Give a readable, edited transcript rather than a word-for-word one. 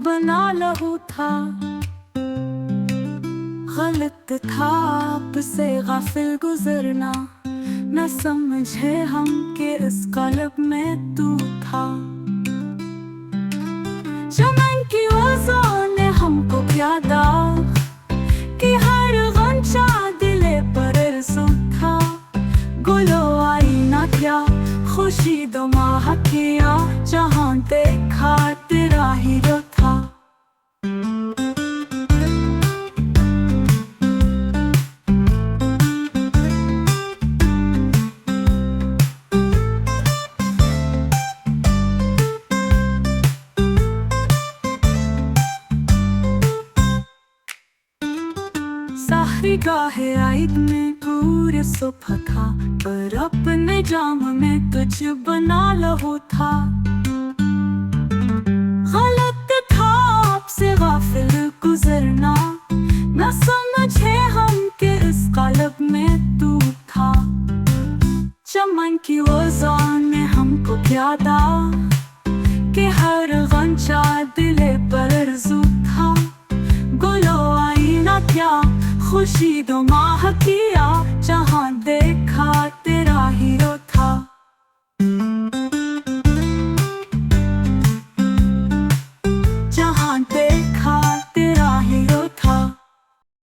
बना लहू था। गलत था आपसे गाफिल गुजरना, न समझे हम कि इस कल्ब में तू था। चमन की वज़ा ने हमको क्या दाग कि हर गंचा दिले पर आरज़ू था। गुलो आई ना क्या खुशी दो माह किया, जहाँ देखा तेरा हीरो था। साहरी गाहे ईद में पूरे सुबह था, पर अपने जाम में तुझ बना लहू था। गलत था आपसे गाफिल गुजरना, न समझे हम कि इस कल्ब में तू था। चमन की वज़ा ने हमको क्या दाग कि हर गंचा दिले पर आरज़ू था। गुलो आई ना क्या खुशी दो माह किया,